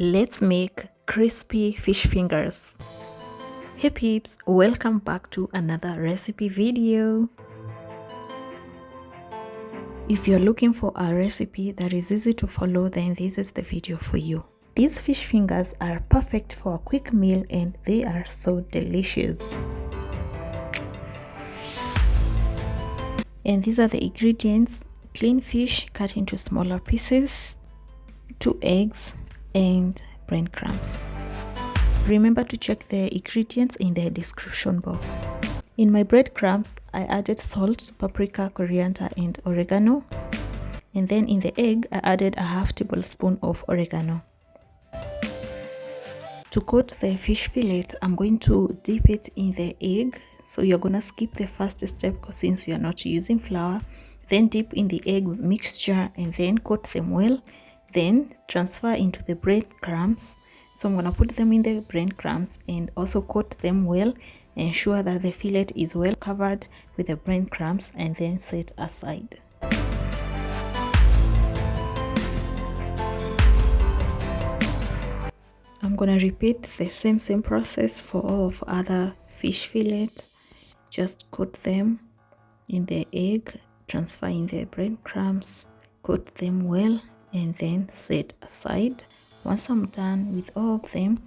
Let's make crispy fish fingers. Hey peeps, welcome back to another recipe video. If you're looking for a recipe that is easy to follow, then this is the video for you. These fish fingers are perfect for a quick meal and they are so delicious. And these are the ingredients: clean fish cut into smaller pieces, 2 eggs, and breadcrumbs. Remember to check the ingredients in the description box. In my breadcrumbs, I added salt, paprika, coriander, and oregano. And then in the egg, I added a half tablespoon of oregano. To coat the fish fillet, I'm going to dip it in the egg. So you're gonna skip the first step since we are not using flour. Then dip in the egg mixture and then coat them well. Then transfer into the breadcrumbs. So I'm gonna put them in the breadcrumbs and also coat them well. Ensure that the fillet is well covered with the breadcrumbs and then set aside. I'm gonna repeat the same process for all of other fish fillets. Just coat them in the egg, transfer in the breadcrumbs, coat them well, and then set aside. Once I'm done with all of them,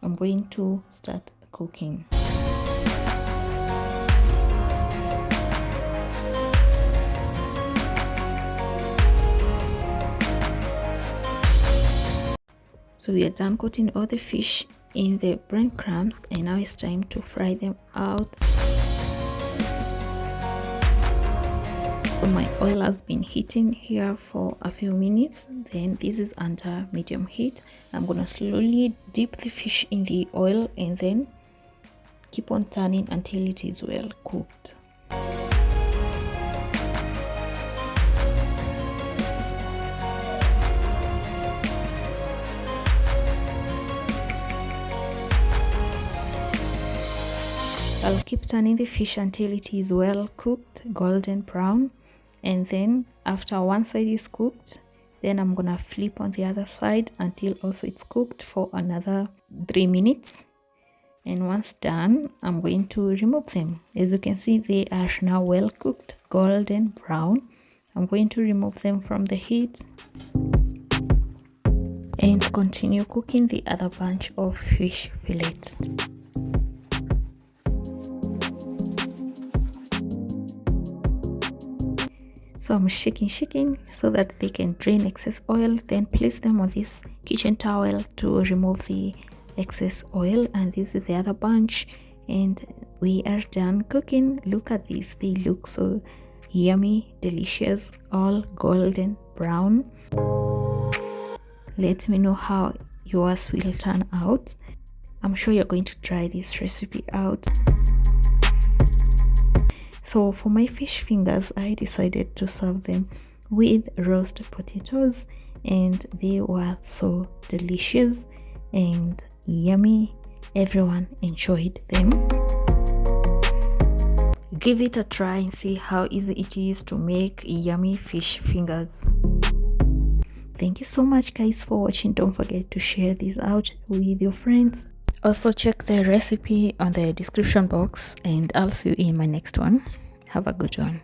I'm going to start cooking. So we are done coating all the fish in the breadcrumbs, and now it's time to fry them out. So my oil has been heating here for a few minutes. Then this is under medium heat. I'm gonna slowly dip the fish in the oil and then keep on turning until it is well cooked. I'll keep turning the fish until it is well cooked, golden brown. And then after one side is cooked, then I'm gonna flip on the other side until also it's cooked for another 3 minutes. And once done, I'm going to remove them. As you can see, they are now well cooked, golden brown. I'm going to remove them from the heat and continue cooking the other bunch of fish fillets. So I'm shaking so that they can drain excess oil. Then place them on this kitchen towel to remove the excess oil. And this is the other bunch, and we are done cooking. Look at this, they look so yummy, delicious, all golden brown. Let me know how yours will turn out. I'm sure you're going to try this recipe out. So for my fish fingers, I decided to serve them with roast potatoes, and they were so delicious and yummy. Everyone enjoyed them. Give it a try and see how easy it is to make yummy fish fingers. Thank you so much guys for watching. Don't forget to share this out with your friends. Also check the recipe on the description box, and I'll see you in my next one. Have a good one.